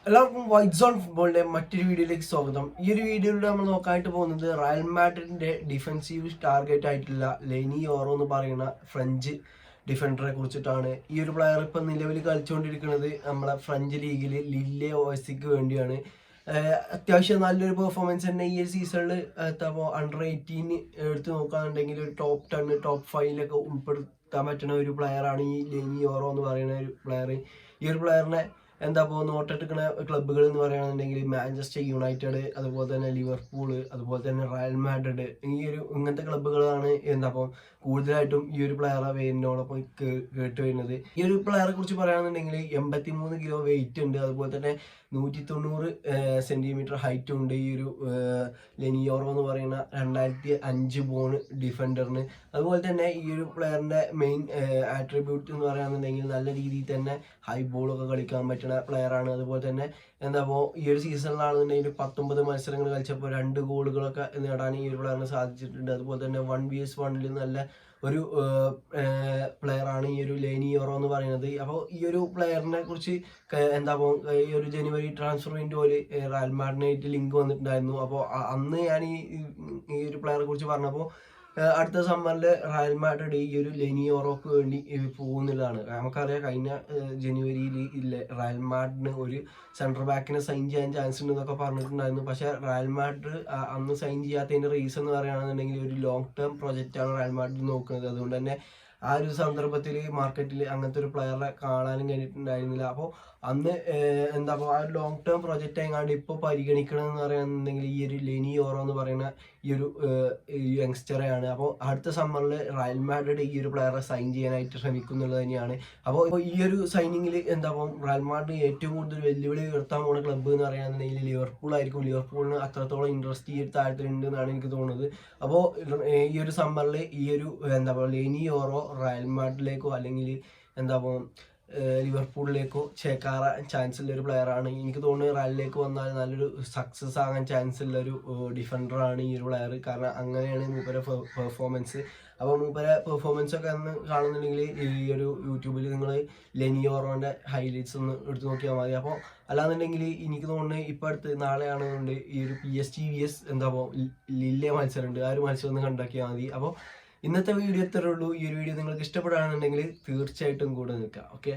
എല്ലാവർക്കും white zone ഫുട്ബോളിന്റെ മറ്റൊരു വീഡിയോയിലേക്ക് സ്വാഗതം. ഈ ഒരു വീഡിയോയിലൂടെ നമ്മൾ നോക്കാനായിട്ട് പോകുന്നത് റയൽ മാഡ്രിഡിന്റെ ഡിഫൻസീവ് ടാർഗറ്റ് ആയിട്ടുള്ള ലെനി ഓറോ എന്ന് പറയുന്ന ഫ്രഞ്ച് ഡിഫൻഡറെ കുറിച്ചിട്ടാണ്. ഈ ഒരു പ്ലെയർ ഇപ്പം നിലവിൽ കളിച്ചുകൊണ്ടിരിക്കുന്നത് നമ്മളെ ഫ്രഞ്ച് ലീഗിൽ ലില്ലെ ഓസിക്ക് വേണ്ടിയാണ്. അത്യാവശ്യം നല്ലൊരു പെർഫോമൻസ് തന്നെ ഈ ഒരു സീസണിൽ അണ്ടർ 18 എടുത്ത് നോക്കുകയാണെന്നുണ്ടെങ്കിൽ ഒരു ടോപ്പ് 10 ടോപ്പ് 5 ഉൾപ്പെടുത്താൻ പറ്റുന്ന ഒരു പ്ലെയറാണ് ഈ ലെനി ഓറോ എന്ന് പറയുന്ന ഒരു പ്ലെയർ. ഈ ഒരു പ്ലെയറിനെ നോട്ടെടുക്കുന്ന ക്ലബ്ബുകൾ എന്ന് പറയുകയാണെന്നുണ്ടെങ്കിൽ മാഞ്ചസ്റ്റർ യുണൈറ്റഡ്, അതുപോലെ തന്നെ ലിവർപൂള്, അതുപോലെ തന്നെ റയൽ മാഡ്രിഡ്, ഇങ്ങനത്തെ ക്ലബ്ബുകളാണ് കൂടുതലായിട്ടും ഈ ഒരു പ്ലെയറെ വേരിനോടൊപ്പം കേട്ട് വരുന്നത്. ഈ ഒരു പ്ലെയറെ കുറിച്ച് പറയുകയാണെന്നുണ്ടെങ്കിൽ 83 കിലോ വെയിറ്റ് ഉണ്ട്, അതുപോലെ തന്നെ 190 സെന്റിമീറ്റർ ഹൈറ്റും ഉണ്ട് ഈ ഒരു ലെനിയോറോ എന്ന് പറയുന്ന 2005 ബോൺ ഡിഫൻഡറിന്. അതുപോലെ തന്നെ ഈ ഒരു പ്ലെയറിന്റെ മെയിൻ ആട്രിബ്യൂട്ട് എന്ന് പറയുകയാണെന്നുണ്ടെങ്കിൽ നല്ല രീതിയിൽ തന്നെ ഹൈ ബോളൊക്കെ കളിക്കാൻ പറ്റുന്ന പ്ലെയറാണ്. അതുപോലെ തന്നെ ഈ ഒരു സീസണിലാണെന്നുണ്ടെങ്കിൽ 19 മത്സരങ്ങൾ കളിച്ചപ്പോൾ 2 ഗോളുകളൊക്കെ നേടാൻ ഈ ഒരു പ്ലെയറിന് സാധിച്ചിട്ടുണ്ട്. അതുപോലെ തന്നെ 1vs1 നല്ല ഒരു പ്ലെയറാണ് ഈ ഒരു ലെനിയോറോ എന്ന് പറയുന്നത്. അപ്പോൾ ഈ ഒരു പ്ലെയറിനെ കുറിച്ച് ഈ ഒരു ജനുവരി ട്രാൻസ്ഫർ വിൻഡോയിൽ റയൽ മാഡ്രിഡിനായിട്ട് ലിങ്ക് വന്നിട്ടുണ്ടായിരുന്നു. അപ്പോൾ അന്ന് ഞാൻ ഈ ഒരു പ്ലെയറെ കുറിച്ച് പറഞ്ഞപ്പോൾ അടുത്ത സമ്മറിൽ റയൽ മാഡ്രിഡ് ഈ ഒരു ലെനിയോറോക്ക് വേണ്ടി പോകുന്നതാണ്. നമുക്കറിയാം കഴിഞ്ഞ ജനുവരിയിൽ റയൽ മാഡ്രിഡിന് ഒരു സെൻട്രൽ ബാക്കിനെ സൈൻ ചെയ്യാൻ ചാൻസ് ഉണ്ടെന്നൊക്കെ പറഞ്ഞിട്ടുണ്ടായിരുന്നു. പക്ഷേ റയൽ മാഡ്രിഡ് അന്ന് സൈൻ ചെയ്യാത്തതിൻ്റെ റീസൺ എന്ന് പറയുകയാണെന്നുണ്ടെങ്കിൽ ഒരു ലോങ് ടേം പ്രൊജക്റ്റാണ് റയൽ മാഡ്രിഡ് നോക്കുന്നത്. അതുകൊണ്ട് തന്നെ ആ ഒരു സന്ദർഭത്തിൽ മാർക്കറ്റിൽ അങ്ങനത്തെ ഒരു പ്ലെയറെ കാണാനും കഴിഞ്ഞിട്ടുണ്ടായിരുന്നില്ല. അപ്പോൾ അന്ന് ആ ഒരു ലോങ് ടേം പ്രൊജക്റ്റ് ആയതുകൊണ്ട് ഇപ്പോൾ പരിഗണിക്കണമെന്ന് പറയുകയാണെന്നുണ്ടെങ്കിൽ ഈ ഒരു ലെനിയോറോ എന്ന് പറയുന്ന ഈ ഒരു യങ്സ്റ്ററെയാണ്. അപ്പോൾ അടുത്ത സമ്മറിൽ റയൽ മാഡ്രിഡ് ഈ ഒരു പ്ലെയറെ സൈൻ ചെയ്യാനായിട്ട് ശ്രമിക്കുന്നുള്ളത് തന്നെയാണ്. അപ്പോൾ ഈ ഒരു സൈനിങ്ങിൽ റയൽ മാഡ്രിഡ് ഏറ്റവും കൂടുതൽ വെല്ലുവിളി ഉയർത്താൻ പോകുന്ന ക്ലബ്ബ് എന്ന് പറയുകയാണെന്നുണ്ടെങ്കിൽ ലിവർപൂൾ ആയിരിക്കും. ലിവർപൂളിന് അത്രത്തോളം ഇൻട്രസ്റ്റ് ഈ ഒരു താരത്തിലുണ്ട് എന്നാണ് എനിക്ക് തോന്നുന്നത്. അപ്പോൾ ഈ ഒരു സമ്മറിൽ ഈ ഒരു ലെനിയോറോ റയൽ മാഡ്രിഡിലേക്കോ അല്ലെങ്കിൽ ലിവർപൂളിലേക്കോ ചേക്കാറാൻ ചാൻസ് ഉള്ള ഒരു പ്ലെയറാണ്. എനിക്ക് തോന്നുന്നത് റയലിലേക്ക് വന്നാൽ നല്ലൊരു സക്സസ് ആകാൻ ചാൻസ് ഉള്ള ഒരു ഡിഫൻഡറാണ് ഈ ഒരു പ്ലെയർ. കാരണം അങ്ങനെയാണ് മൂപ്പരെ പെർഫോമൻസ്. അപ്പോൾ മൂപ്പരെ പെർഫോമൻസ് ഒക്കെ ഒന്ന് കാണുന്നുണ്ടെങ്കിൽ ഈ ഒരു യൂട്യൂബിൽ നിങ്ങൾ ലെനിയോറോൻ്റെ ഹൈലൈറ്റ്സ് ഒന്ന് എടുത്ത് നോക്കിയാൽ മതി. അപ്പോൾ അല്ലാന്നുണ്ടെങ്കിൽ എനിക്ക് തോന്നുന്നത് ഇപ്പോൾ അടുത്ത് നാളെയാണെന്നുണ്ട് ഈ ഒരു PSG vs ലില്ലെ മത്സരമുണ്ട്. ആ ഒരു മത്സരം ഒന്ന് കണ്ടാക്കിയാൽ മതി. അപ്പോൾ ഇന്നത്തെ വീഡിയോ ഇത്രയേ ഉള്ളൂ. ഈ ഒരു വീഡിയോ നിങ്ങൾക്ക് ഇഷ്ടപ്പെടുകയാണെന്നുണ്ടെങ്കിൽ തീർച്ചയായിട്ടും കൂടെ നിൽക്കുക. ഓക്കെ.